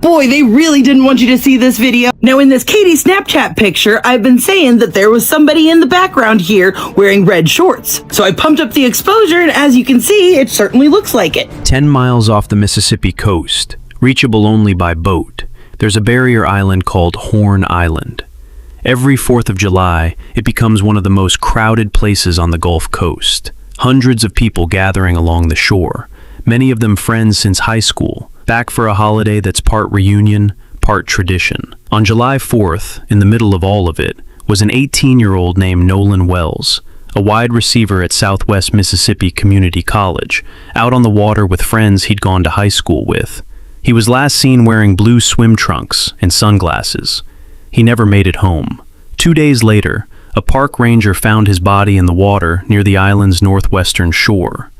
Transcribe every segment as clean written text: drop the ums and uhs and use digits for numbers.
Boy, they really didn't want you to see this video. Now, in this Katie Snapchat picture, I've been saying that there was somebody in the background here wearing red shorts. So I pumped up the exposure, and as you can see, it certainly looks like it. 10 miles off the Mississippi coast, reachable only by boat, there's a barrier island called Horn Island. Every 4th of July, it becomes one of the most crowded places on the Gulf Coast. Hundreds of people gathering along the shore, many of them friends since high school, back for a holiday that's part reunion, part tradition. On July 4th, in the middle of all of it, was an 18-year-old named Nolan Wells, a wide receiver at Southwest Mississippi Community College, out on the water with friends he'd gone to high school with. He was last seen wearing blue swim trunks and sunglasses. He never made it home. 2 days later, a park ranger found his body in the water near the island's northwestern shore.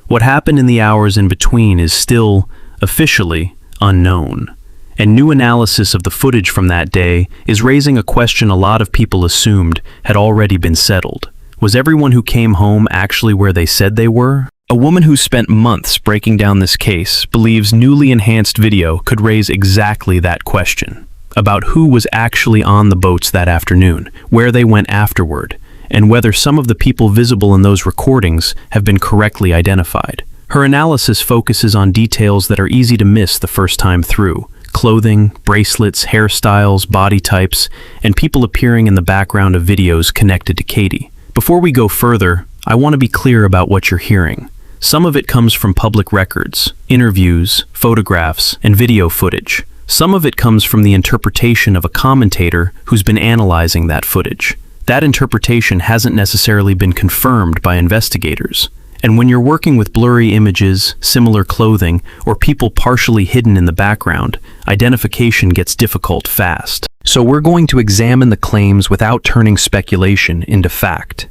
What happened in the hours in between is still, officially, unknown. And new analysis of the footage from that day is raising a question a lot of people assumed had already been settled. Was everyone who came home actually where they said they were? A woman who spent months breaking down this case believes newly enhanced video could raise exactly that question about who was actually on the boats that afternoon, where they went afterward, and whether some of the people visible in those recordings have been correctly identified. Her analysis focuses on details that are easy to miss the first time through: clothing, bracelets, hairstyles, body types, and people appearing in the background of videos connected to Katie. Before we go further, I want to be clear about what you're hearing. Some of it comes from public records, interviews, photographs, and video footage. Some of it comes from the interpretation of a commentator who's been analyzing that footage. That interpretation hasn't necessarily been confirmed by investigators. And when you're working with blurry images, similar clothing, or people partially hidden in the background, identification gets difficult fast. So we're going to examine the claims without turning speculation into fact.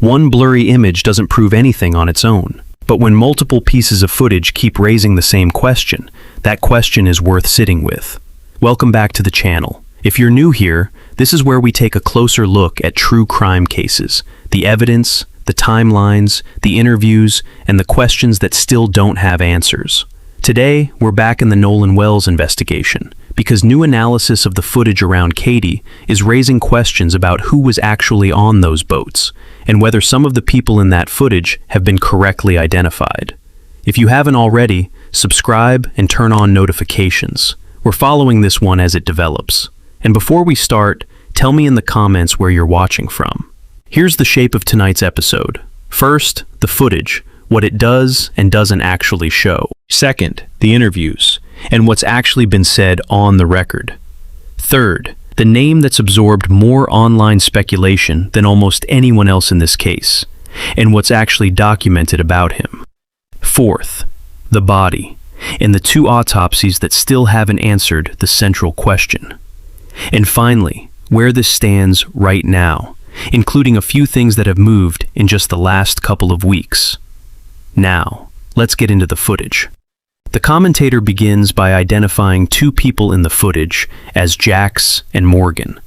One blurry image doesn't prove anything on its own. But when multiple pieces of footage keep raising the same question, that question is worth sitting with. Welcome back to the channel. If you're new here, this is where we take a closer look at true crime cases, the evidence, the timelines, the interviews, and the questions that still don't have answers. Today, we're back in the Nolan Wells investigation, because new analysis of the footage around Katie is raising questions about who was actually on those boats, and whether some of the people in that footage have been correctly identified. If you haven't already, subscribe and turn on notifications. We're following this one as it develops. And before we start, tell me in the comments where you're watching from. Here's the shape of tonight's episode. First, the footage, what it does and doesn't actually show. Second, the interviews, and what's actually been said on the record. Third, the name that's absorbed more online speculation than almost anyone else in this case, and what's actually documented about him. Fourth, the body, and the 2 autopsies that still haven't answered the central question. And finally, where this stands right now, including a few things that have moved in just the last couple of weeks. Now, let's get into the footage. The commentator begins by identifying 2 people in the footage as Jax and Morgan.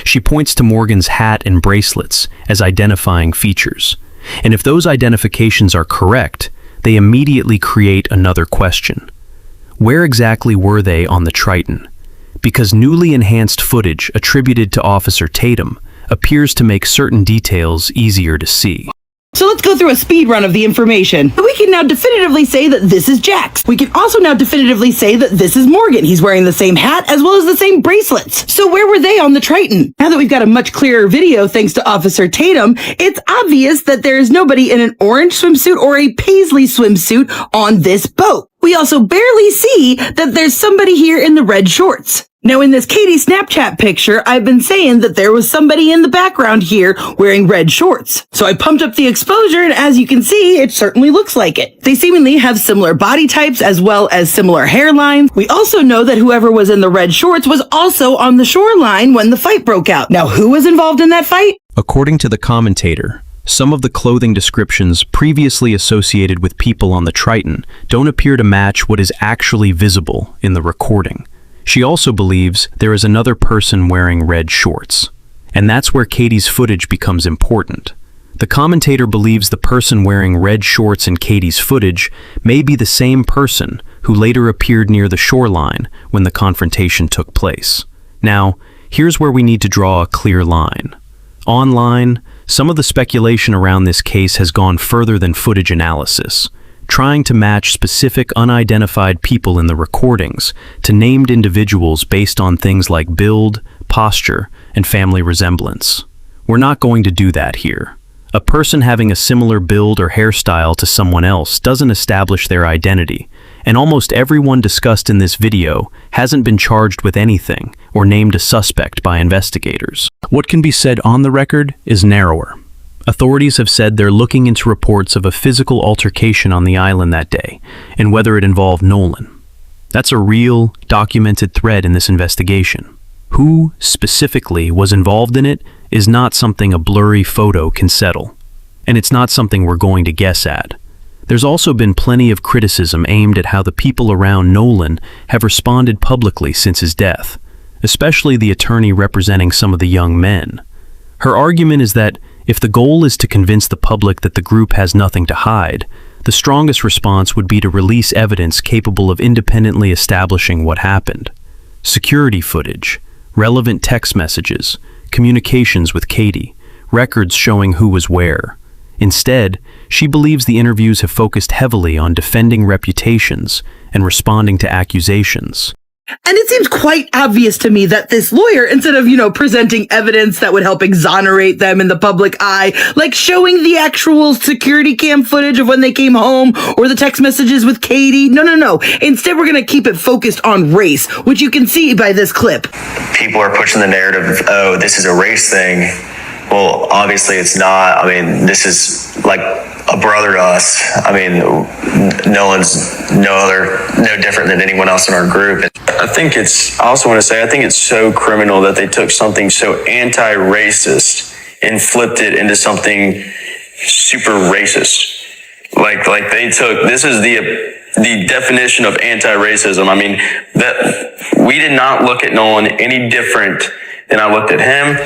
She points to Morgan's hat and bracelets as identifying features. And if those identifications are correct, they immediately create another question. Where exactly were they on the Triton? Because newly enhanced footage attributed to Officer Tatum appears to make certain details easier to see. So let's go through a speed run of the information. We can now definitively say that this is Jax. We can also now definitively say that this is Morgan. He's wearing the same hat as well as the same bracelets. So where were they on the Triton? Now that we've got a much clearer video thanks to Officer Tatum, it's obvious that there is nobody in an orange swimsuit or a paisley swimsuit on this boat. We also barely see that there's somebody here in the red shorts. Now, in this Katie Snapchat picture, I've been saying that there was somebody in the background here wearing red shorts. So I pumped up the exposure, and as you can see, it certainly looks like it. They seemingly have similar body types as well as similar hairlines. We also know that whoever was in the red shorts was also on the shoreline when the fight broke out. Now, who was involved in that fight? According to the commentator, some of the clothing descriptions previously associated with people on the Triton don't appear to match what is actually visible in the recording. She also believes there is another person wearing red shorts. And that's where Katie's footage becomes important. The commentator believes the person wearing red shorts in Katie's footage may be the same person who later appeared near the shoreline when the confrontation took place. Now, here's where we need to draw a clear line. Online, some of the speculation around this case has gone further than footage analysis, trying to match specific unidentified people in the recordings to named individuals based on things like build, posture, and family resemblance. We're not going to do that here. A person having a similar build or hairstyle to someone else doesn't establish their identity, and almost everyone discussed in this video hasn't been charged with anything or named a suspect by investigators. What can be said on the record is narrower. Authorities have said they're looking into reports of a physical altercation on the island that day, and whether it involved Nolan. That's a real, documented thread in this investigation. Who, specifically, was involved in it is not something a blurry photo can settle. And it's not something we're going to guess at. There's also been plenty of criticism aimed at how the people around Nolan have responded publicly since his death, especially the attorney representing some of the young men. Her argument is that if the goal is to convince the public that the group has nothing to hide, the strongest response would be to release evidence capable of independently establishing what happened. Security footage, relevant text messages, communications with Katie, records showing who was where. Instead, she believes the interviews have focused heavily on defending reputations and responding to accusations. And it seems quite obvious to me that this lawyer, instead of, presenting evidence that would help exonerate them in the public eye, like showing the actual security cam footage of when they came home or the text messages with Katie, no. Instead, we're going to keep it focused on race, which you can see by this clip. People are pushing the narrative of, oh, this is a race thing. Well, obviously it's not. I mean, this is like a brother to us. I mean, Nolan's no different than anyone else in our group. I think it's so criminal that they took something so anti-racist and flipped it into something super racist. Like they took, this is the definition of anti-racism. I mean, that we did not look at Nolan any different than I looked at him,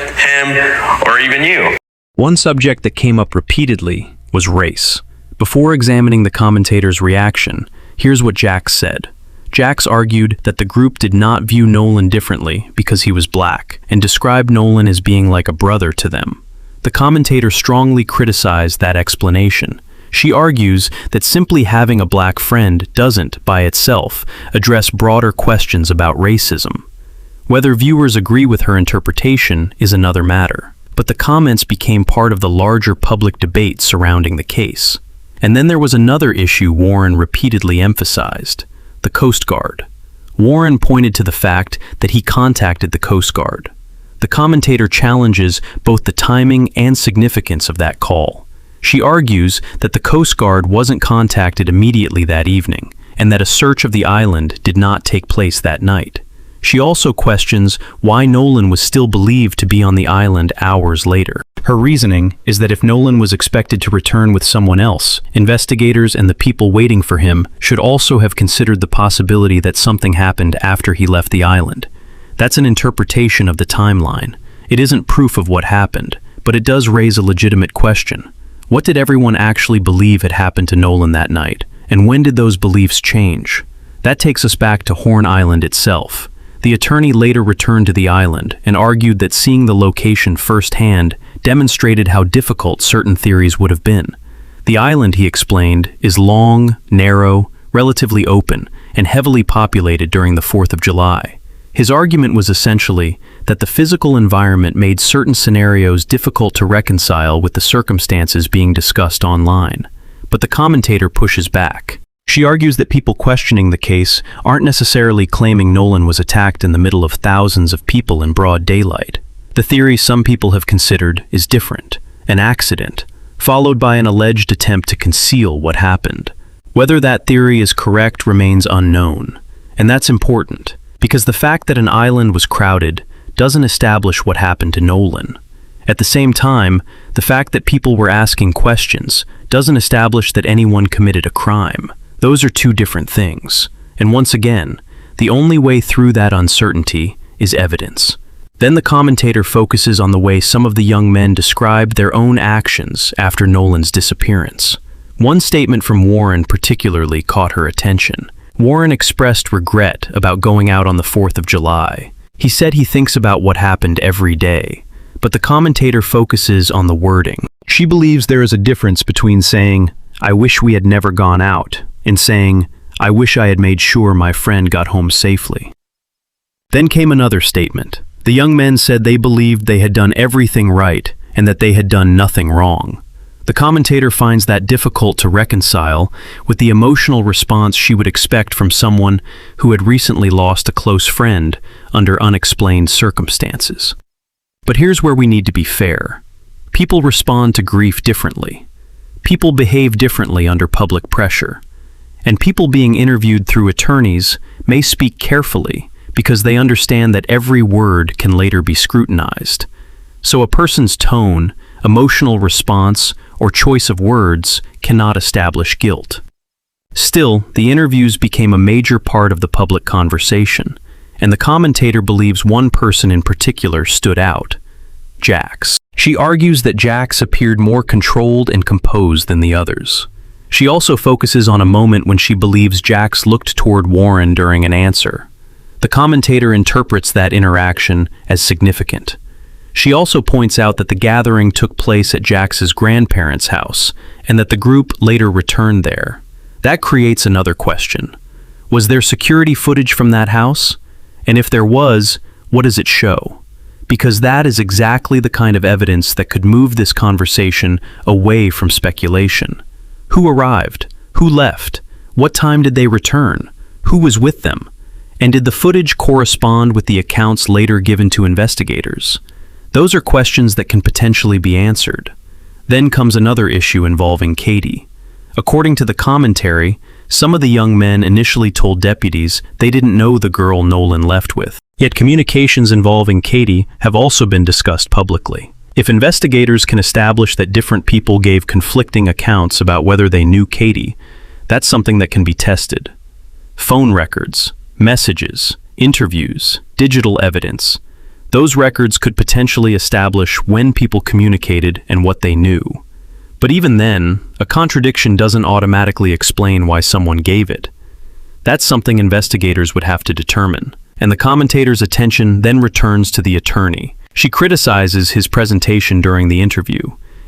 or even you. One subject that came up repeatedly was race. Before examining the commentator's reaction, here's what Jax said. Jax argued that the group did not view Nolan differently because he was black, and described Nolan as being like a brother to them. The commentator strongly criticized that explanation. She argues that simply having a black friend doesn't, by itself, address broader questions about racism. Whether viewers agree with her interpretation is another matter, but the comments became part of the larger public debate surrounding the case. And then there was another issue Warren repeatedly emphasized: the Coast Guard. Warren pointed to the fact that he contacted the Coast Guard. The commentator challenges both the timing and significance of that call. She argues that the Coast Guard wasn't contacted immediately that evening, and that a search of the island did not take place that night. She also questions why Nolan was still believed to be on the island hours later. Her reasoning is that if Nolan was expected to return with someone else, investigators and the people waiting for him should also have considered the possibility that something happened after he left the island. That's an interpretation of the timeline. It isn't proof of what happened, but it does raise a legitimate question. What did everyone actually believe had happened to Nolan that night, and when did those beliefs change? That takes us back to Horn Island itself. The attorney later returned to the island and argued that seeing the location firsthand demonstrated how difficult certain theories would have been. The island, he explained, is long, narrow, relatively open, and heavily populated during the 4th of July. His argument was essentially that the physical environment made certain scenarios difficult to reconcile with the circumstances being discussed online. But the commentator pushes back. She argues that people questioning the case aren't necessarily claiming Nolan was attacked in the middle of thousands of people in broad daylight. The theory some people have considered is different, an accident, followed by an alleged attempt to conceal what happened. Whether that theory is correct remains unknown, and that's important, because the fact that an island was crowded doesn't establish what happened to Nolan. At the same time, the fact that people were asking questions doesn't establish that anyone committed a crime. Those are two different things. And once again, the only way through that uncertainty is evidence. Then the commentator focuses on the way some of the young men described their own actions after Nolan's disappearance. One statement from Warren particularly caught her attention. Warren expressed regret about going out on the 4th of July. He said he thinks about what happened every day, but the commentator focuses on the wording. She believes there is a difference between saying, "I wish we had never gone out," and saying, "I wish I had made sure my friend got home safely." Then came another statement. The young men said they believed they had done everything right and that they had done nothing wrong. The commentator finds that difficult to reconcile with the emotional response she would expect from someone who had recently lost a close friend under unexplained circumstances. But here's where we need to be fair. People respond to grief differently. People behave differently under public pressure. And people being interviewed through attorneys may speak carefully because they understand that every word can later be scrutinized. So a person's tone, emotional response, or choice of words cannot establish guilt. Still, the interviews became a major part of the public conversation, and the commentator believes one person in particular stood out: Jax. She argues that Jax appeared more controlled and composed than the others. She also focuses on a moment when she believes Jax looked toward Warren during an answer. The commentator interprets that interaction as significant. She also points out that the gathering took place at Jax's grandparents' house and that the group later returned there. That creates another question. Was there security footage from that house? And if there was, what does it show? Because that is exactly the kind of evidence that could move this conversation away from speculation. Who arrived? Who left? What time did they return? Who was with them? And did the footage correspond with the accounts later given to investigators? Those are questions that can potentially be answered. Then comes another issue involving Katie. According to the commentary, some of the young men initially told deputies they didn't know the girl Nolan left with. Yet communications involving Katie have also been discussed publicly. If investigators can establish that different people gave conflicting accounts about whether they knew Katie, that's something that can be tested. Phone records, messages, interviews, digital evidence. Those records could potentially establish when people communicated and what they knew. But even then, a contradiction doesn't automatically explain why someone gave it. That's something investigators would have to determine, and the commentator's attention then returns to the attorney. She criticizes his presentation during the interview,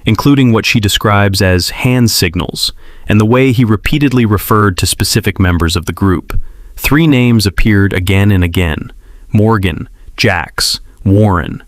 including what she describes as hand signals and the way he repeatedly referred to specific members of the group. 3 names appeared again and again: Morgan, Jax, Warren.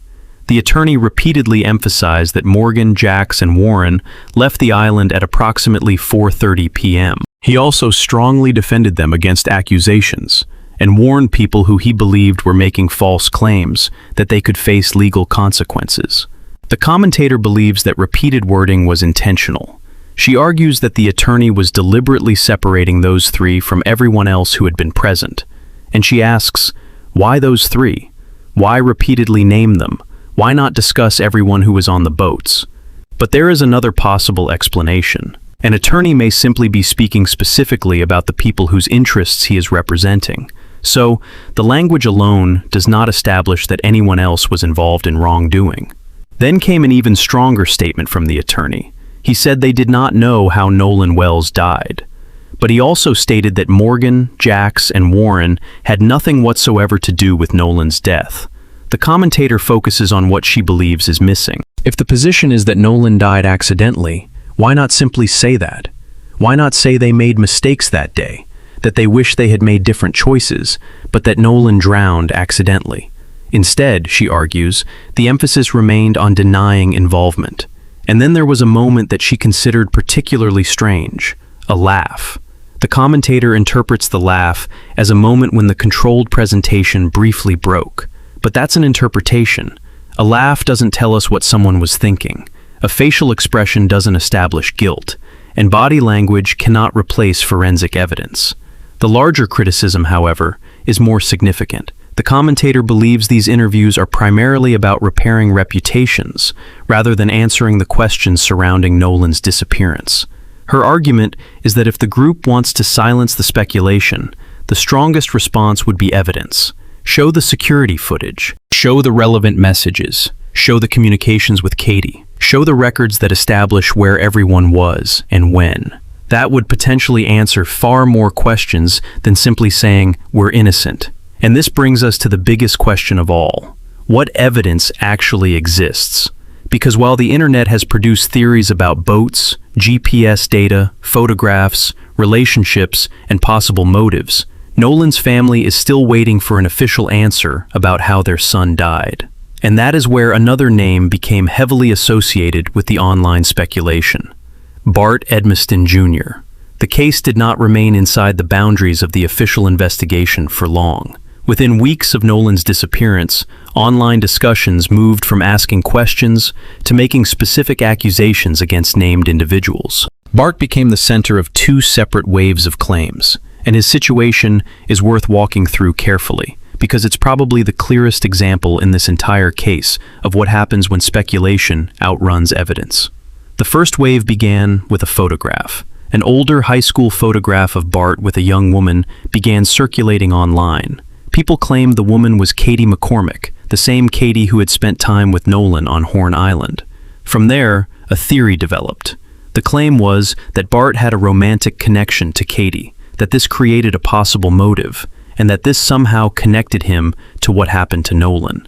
The attorney repeatedly emphasized that Morgan, Jax, and Warren left the island at approximately 4:30 p.m. He also strongly defended them against accusations and warned people who he believed were making false claims that they could face legal consequences. The commentator believes that repeated wording was intentional. She argues that the attorney was deliberately separating those 3 from everyone else who had been present. And she asks, why those 3? Why repeatedly name them? Why not discuss everyone who was on the boats? But there is another possible explanation. An attorney may simply be speaking specifically about the people whose interests he is representing. So, the language alone does not establish that anyone else was involved in wrongdoing. Then came an even stronger statement from the attorney. He said they did not know how Nolan Wells died. But he also stated that Morgan, Jax, and Warren had nothing whatsoever to do with Nolan's death. The commentator focuses on what she believes is missing. If the position is that Nolan died accidentally, why not simply say that? Why not say they made mistakes that day, that they wish they had made different choices, but that Nolan drowned accidentally? Instead, she argues, the emphasis remained on denying involvement. And then there was a moment that she considered particularly strange: a laugh. The commentator interprets the laugh as a moment when the controlled presentation briefly broke. But that's an interpretation. A laugh doesn't tell us what someone was thinking. A facial expression doesn't establish guilt, and body language cannot replace forensic evidence. The larger criticism, however, is more significant. The commentator believes these interviews are primarily about repairing reputations, rather than answering the questions surrounding Nolan's disappearance. Her argument is that if the group wants to silence the speculation, the strongest response would be evidence. Show the security footage. Show the relevant messages. Show the communications with Katie. Show the records that establish where everyone was and when. That would potentially answer far more questions than simply saying, "We're innocent." And this brings us to the biggest question of all. What evidence actually exists? Because while the internet has produced theories about boats, GPS data, photographs, relationships, and possible motives, Nolan's family is still waiting for an official answer about how their son died. And that is where another name became heavily associated with the online speculation: Bart Edmiston Jr. The case did not remain inside the boundaries of the official investigation for long. Within weeks of Nolan's disappearance, online discussions moved from asking questions to making specific accusations against named individuals. Bart became the center of two separate waves of claims, and his situation is worth walking through carefully, because it's probably the clearest example in this entire case of what happens when speculation outruns evidence. The first wave began with a photograph. An older high school photograph of Bart with a young woman began circulating online. People claimed the woman was Katie McCormick, the same Katie who had spent time with Nolan on Horn Island. From there, a theory developed. The claim was that Bart had a romantic connection to Katie, that this created a possible motive, and that this somehow connected him to what happened to Nolan.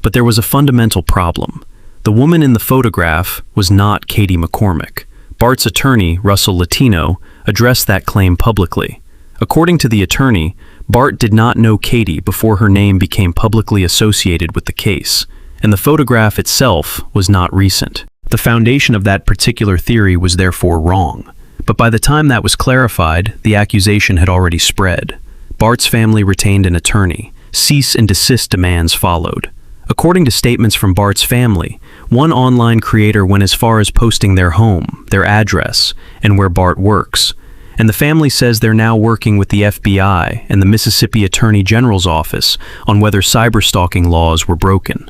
But there was a fundamental problem. The woman in the photograph was not Katie McCormick. Bart's attorney, Russell Latino, addressed that claim publicly. According to the attorney, Bart did not know Katie before her name became publicly associated with the case, and the photograph itself was not recent. The foundation of that particular theory was therefore wrong. But by the time that was clarified, the accusation had already spread. Bart's family retained an attorney. Cease and desist demands followed. According to statements from Bart's family, one online creator went as far as posting their home, their address, and where Bart works. And the family says they're now working with the FBI and the Mississippi Attorney General's office on whether cyberstalking laws were broken.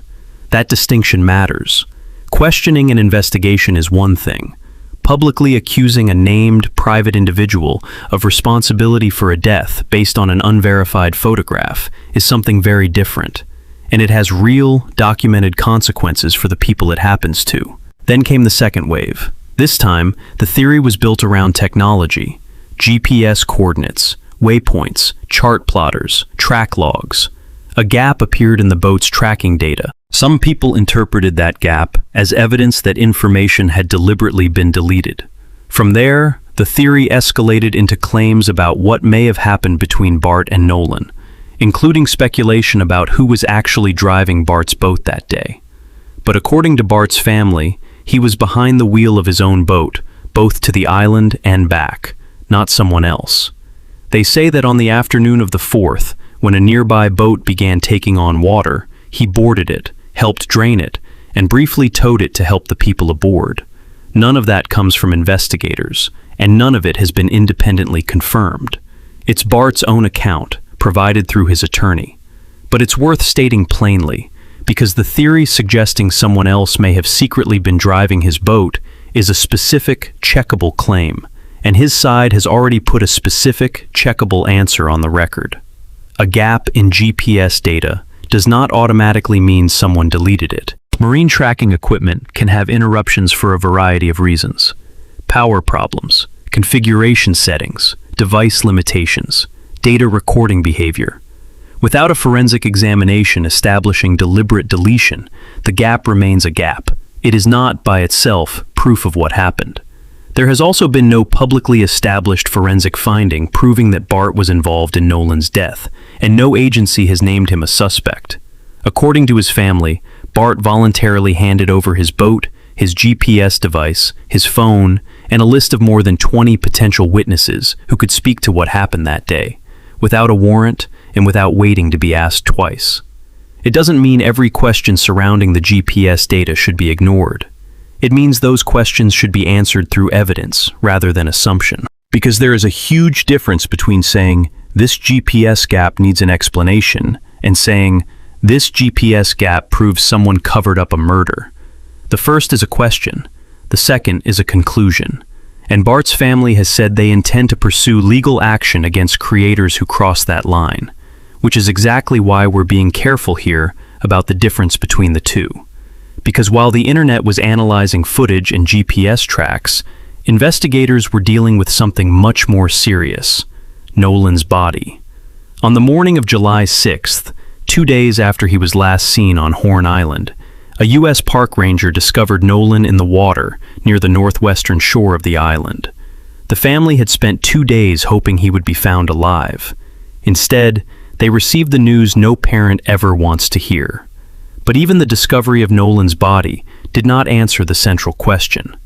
That distinction matters. Questioning an investigation is one thing. Publicly accusing a named private individual of responsibility for a death based on an unverified photograph is something very different. And it has real, documented consequences for the people it happens to. Then came the second wave. This time, the theory was built around technology. GPS coordinates, waypoints, chart plotters, track logs. A gap appeared in the boat's tracking data. Some people interpreted that gap as evidence that information had deliberately been deleted. From there, the theory escalated into claims about what may have happened between Bart and Nolan, including speculation about who was actually driving Bart's boat that day. But according to Bart's family, he was behind the wheel of his own boat, both to the island and back, not someone else. They say that on the afternoon of the 4th, when a nearby boat began taking on water, he boarded it, helped drain it, and briefly towed it to help the people aboard. None of that comes from investigators, and none of it has been independently confirmed. It's Bart's own account, provided through his attorney. But it's worth stating plainly, because the theory suggesting someone else may have secretly been driving his boat is a specific, checkable claim, and his side has already put a specific, checkable answer on the record. A gap in GPS data does not automatically mean someone deleted it. Marine tracking equipment can have interruptions for a variety of reasons. Power problems, configuration settings, device limitations, data recording behavior. Without a forensic examination establishing deliberate deletion, the gap remains a gap. It is not, by itself, proof of what happened. There has also been no publicly established forensic finding proving that Bart was involved in Nolan's death, and no agency has named him a suspect. According to his family, Bart voluntarily handed over his boat, his GPS device, his phone, and a list of more than 20 potential witnesses who could speak to what happened that day, without a warrant and without waiting to be asked twice. It doesn't mean every question surrounding the GPS data should be ignored. It means those questions should be answered through evidence rather than assumption. Because there is a huge difference between saying, this GPS gap needs an explanation, and saying, this GPS gap proves someone covered up a murder. The first is a question. The second is a conclusion. And Bart's family has said they intend to pursue legal action against creators who cross that line. which is exactly why we're being careful here about the difference between the two. Because while the internet was analyzing footage and GPS tracks, investigators were dealing with something much more serious: Nolan's body. On the morning of July 6th, 2 days after he was last seen on Horn Island, a U.S. park ranger discovered Nolan in the water near the northwestern shore of the island. The family had spent 2 days hoping he would be found alive. Instead, they received the news no parent ever wants to hear. But even the discovery of Nolan's body did not answer the central question: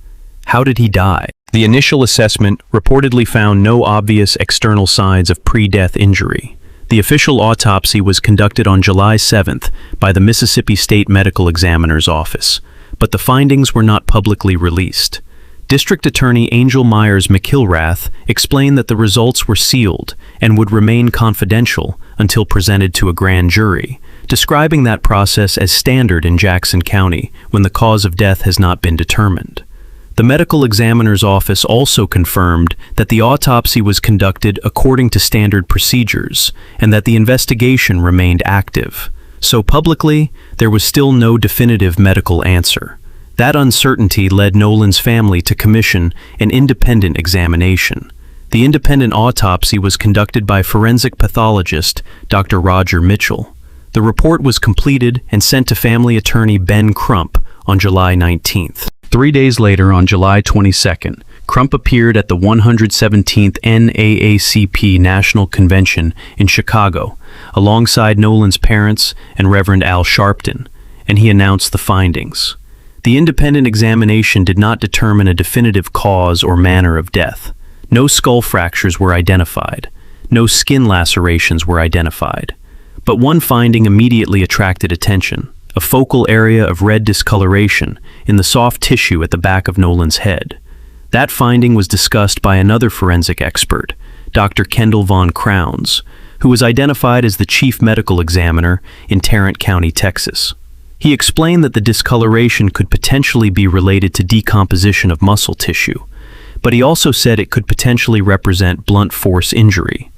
how did he die? The initial assessment reportedly found no obvious external signs of pre-death injury. The official autopsy was conducted on July 7th by the Mississippi State Medical Examiner's Office, but the findings were not publicly released. District Attorney Angel Myers McIlrath explained that the results were sealed and would remain confidential until presented to a grand jury, describing that process as standard in Jackson County when the cause of death has not been determined. The medical examiner's office also confirmed that the autopsy was conducted according to standard procedures and that the investigation remained active. So publicly, there was still no definitive medical answer. That uncertainty led Nolan's family to commission an independent examination. The independent autopsy was conducted by forensic pathologist Dr. Roger Mitchell. The report was completed and sent to family attorney Ben Crump on July 19th. 3 days later, on July 22nd, Crump appeared at the 117th NAACP National Convention in Chicago, alongside Nolan's parents and Reverend Al Sharpton, and he announced the findings. The independent examination did not determine a definitive cause or manner of death. No skull fractures were identified. No skin lacerations were identified. But one finding immediately attracted attention: a focal area of red discoloration in the soft tissue at the back of Nolan's head. That finding was discussed by another forensic expert, Dr. Kendall Von Crowns, who was identified as the chief medical examiner in Tarrant County, Texas. He explained that the discoloration could potentially be related to decomposition of muscle tissue, but he also said it could potentially represent blunt force injury.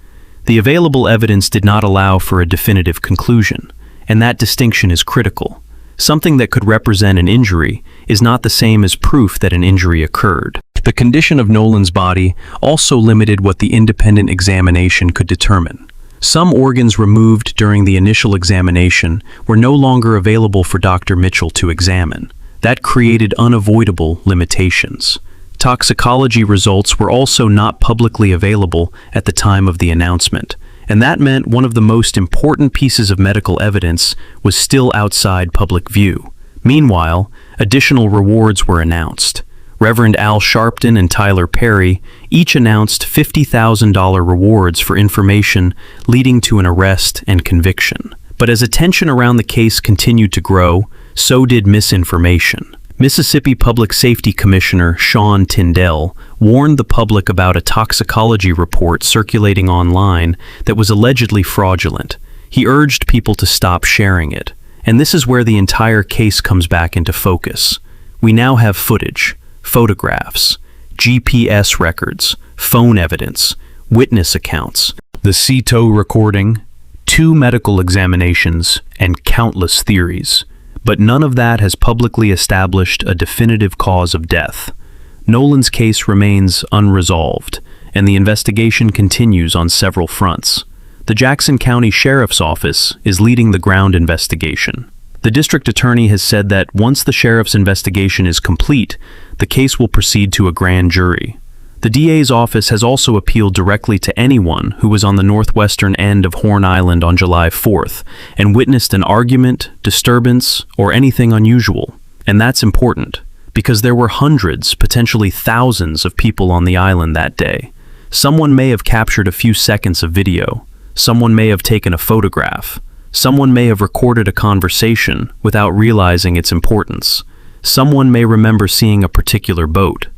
The available evidence did not allow for a definitive conclusion, and that distinction is critical. Something that could represent an injury is not the same as proof that an injury occurred. The condition of Nolan's body also limited what the independent examination could determine. Some organs removed during the initial examination were no longer available for Dr. Mitchell to examine. That created unavoidable limitations. Toxicology results were also not publicly available at the time of the announcement, and that meant one of the most important pieces of medical evidence was still outside public view. Meanwhile, additional rewards were announced. Reverend Al Sharpton and Tyler Perry each announced $50,000 rewards for information leading to an arrest and conviction. But as attention around the case continued to grow, so did misinformation. Mississippi Public Safety Commissioner Sean Tyndall warned the public about a toxicology report circulating online that was allegedly fraudulent. He urged people to stop sharing it. And this is where the entire case comes back into focus. We now have footage, photographs, GPS records, phone evidence, witness accounts, the CTO recording, 2 medical examinations, and countless theories. But none of that has publicly established a definitive cause of death. Nolan's case remains unresolved, and the investigation continues on several fronts. The Jackson County Sheriff's Office is leading the ground investigation. The district attorney has said that once the sheriff's investigation is complete, the case will proceed to a grand jury. The DA's office has also appealed directly to anyone who was on the northwestern end of Horn Island on July 4th and witnessed an argument, disturbance, or anything unusual. And that's important, because there were hundreds, potentially thousands of people on the island that day. Someone may have captured a few seconds of video. Someone may have taken a photograph. Someone may have recorded a conversation without realizing its importance. Someone may remember seeing a particular boat,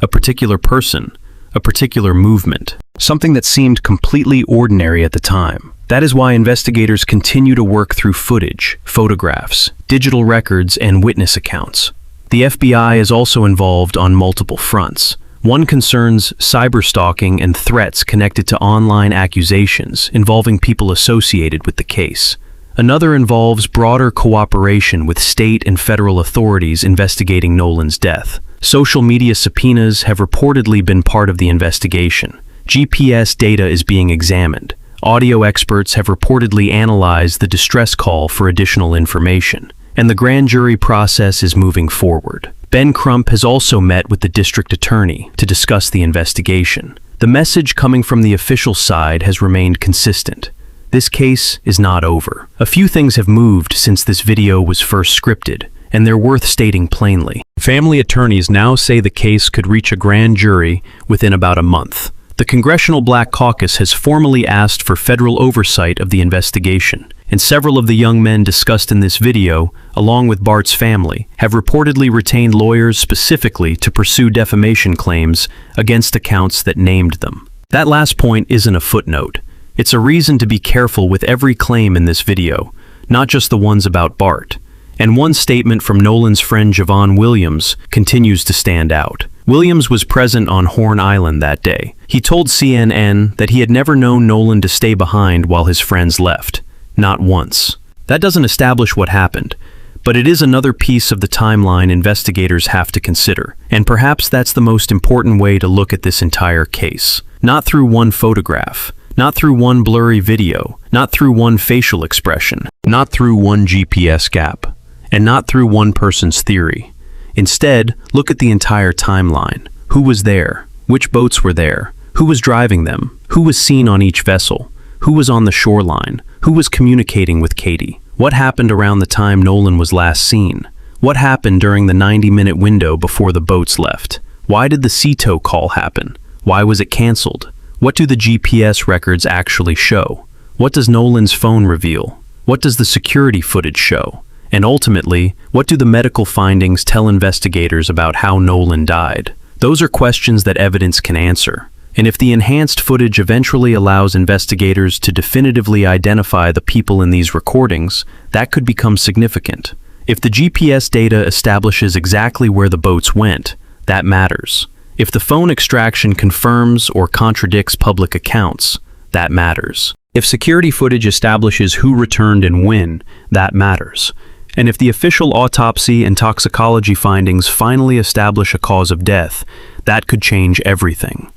a particular person, a particular movement, something that seemed completely ordinary at the time. That is why investigators continue to work through footage, photographs, digital records, and witness accounts. The FBI is also involved on multiple fronts. One concerns cyberstalking and threats connected to online accusations involving people associated with the case. Another involves broader cooperation with state and federal authorities investigating Nolan's death. Social media subpoenas have reportedly been part of the investigation. GPS data is being examined. Audio experts have reportedly analyzed the distress call for additional information. And the grand jury process is moving forward. Ben Crump has also met with the district attorney to discuss the investigation. The message coming from the official side has remained consistent. This case is not over. A few things have moved since this video was first scripted, and they're worth stating plainly. Family attorneys now say the case could reach a grand jury within about a month. The Congressional Black Caucus has formally asked for federal oversight of the investigation, and several of the young men discussed in this video, along with Bart's family, have reportedly retained lawyers specifically to pursue defamation claims against accounts that named them. That last point isn't a footnote. It's a reason to be careful with every claim in this video, not just the ones about Bart. And one statement from Nolan's friend Javon Williams continues to stand out. Williams was present on Horn Island that day. He told CNN that he had never known Nolan to stay behind while his friends left. Not once. That doesn't establish what happened, but it is another piece of the timeline investigators have to consider. And perhaps that's the most important way to look at this entire case. Not through one photograph, not through one blurry video, not through one facial expression, not through one GPS gap, and not through one person's theory. Instead, look at the entire timeline. Who was there? Which boats were there? Who was driving them? Who was seen on each vessel? Who was on the shoreline? Who was communicating with Katie? What happened around the time Nolan was last seen? What happened during the 90-minute window before the boats left? Why did the sea tow call happen? Why was it canceled? What do the GPS records actually show? What does Nolan's phone reveal? What does the security footage show? And ultimately, what do the medical findings tell investigators about how Nolan died? Those are questions that evidence can answer. And if the enhanced footage eventually allows investigators to definitively identify the people in these recordings, that could become significant. If the GPS data establishes exactly where the boats went, that matters. If the phone extraction confirms or contradicts public accounts, that matters. If security footage establishes who returned and when, that matters. And if the official autopsy and toxicology findings finally establish a cause of death, that could change everything.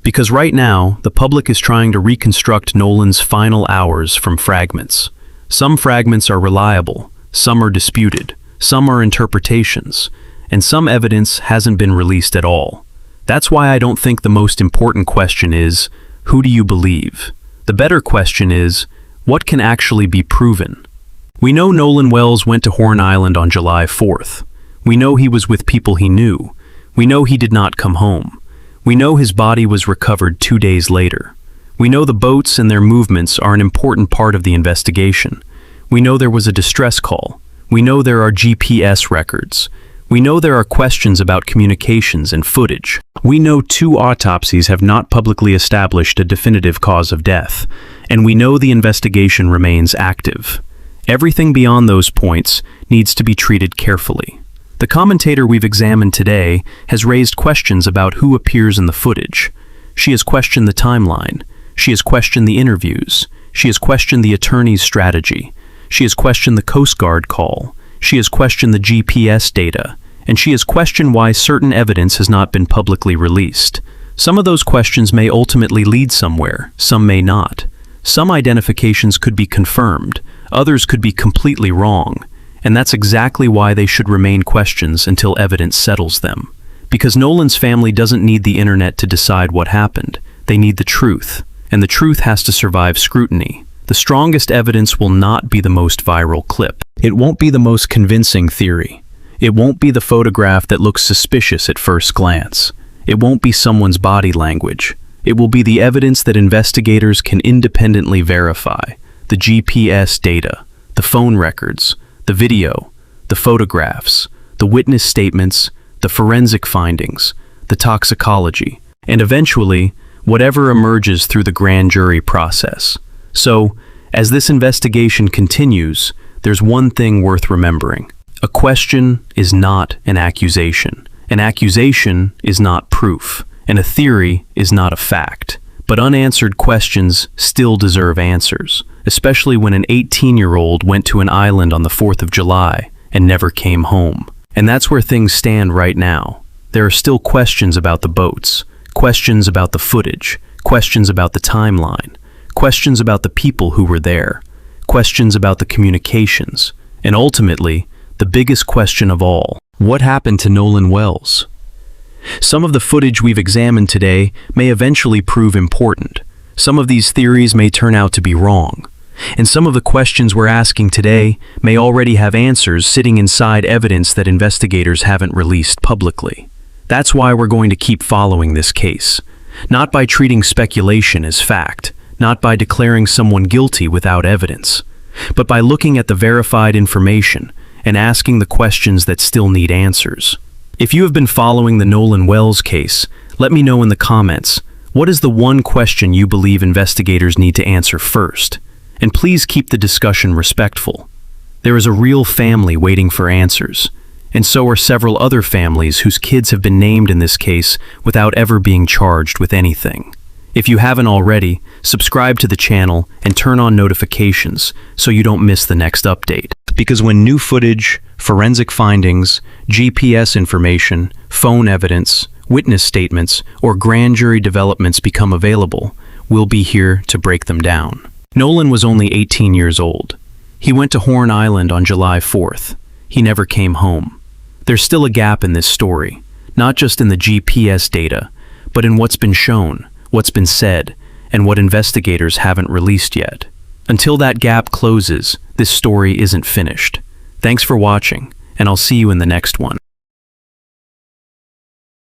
Because right now, the public is trying to reconstruct Nolan's final hours from fragments. Some fragments are reliable, some are disputed, some are interpretations, and some evidence hasn't been released at all. That's why I don't think the most important question is, who do you believe? The better question is, what can actually be proven? We know Nolan Wells went to Horn Island on July 4th. We know he was with people he knew. We know he did not come home. We know his body was recovered 2 days later. We know the boats and their movements are an important part of the investigation. We know there was a distress call. We know there are GPS records. We know there are questions about communications and footage. We know 2 autopsies have not publicly established a definitive cause of death. And we know the investigation remains active. Everything beyond those points needs to be treated carefully. The commentator we've examined today has raised questions about who appears in the footage. She has questioned the timeline. She has questioned the interviews. She has questioned the attorney's strategy. She has questioned the Coast Guard call. She has questioned the GPS data. And she has questioned why certain evidence has not been publicly released. Some of those questions may ultimately lead somewhere, some may not. Some identifications could be confirmed, others could be completely wrong, and that's exactly why they should remain questions until evidence settles them. Because Nolan's family doesn't need the internet to decide what happened, they need the truth, and the truth has to survive scrutiny. The strongest evidence will not be the most viral clip. It won't be the most convincing theory. It won't be the photograph that looks suspicious at first glance. It won't be someone's body language. It will be the evidence that investigators can independently verify. The GPS data, the phone records, the video, the photographs, the witness statements, the forensic findings, the toxicology, and eventually, whatever emerges through the grand jury process. So, as this investigation continues, there's one thing worth remembering. A question is not an accusation. An accusation is not proof. and a theory is not a fact. But unanswered questions still deserve answers, especially when an 18-year-old went to an island on the 4th of July and never came home. And that's where things stand right now. There are still questions about the boats, questions about the footage, questions about the timeline, questions about the people who were there, questions about the communications, and ultimately, the biggest question of all, what happened to Nolan Wells? Some of the footage we've examined today may eventually prove important. Some of these theories may turn out to be wrong. And some of the questions we're asking today may already have answers sitting inside evidence that investigators haven't released publicly. That's why we're going to keep following this case. Not by treating speculation as fact, not by declaring someone guilty without evidence, but by looking at the verified information and asking the questions that still need answers. If you have been following the Nolan Wells case, let me know in the comments, what is the one question you believe investigators need to answer first? And please keep the discussion respectful. There is a real family waiting for answers, and so are several other families whose kids have been named in this case without ever being charged with anything. If you haven't already, subscribe to the channel and turn on notifications so you don't miss the next update. Because when new footage, forensic findings, GPS information, phone evidence, witness statements, or grand jury developments become available, we'll be here to break them down. Nolan was only 18 years old. He went to Horn Island on July 4th. He never came home. There's still a gap in this story, not just in the GPS data, but in what's been shown, what's been said, and what investigators haven't released yet. Until that gap closes, this story isn't finished. Thanks for watching, and I'll see you in the next one.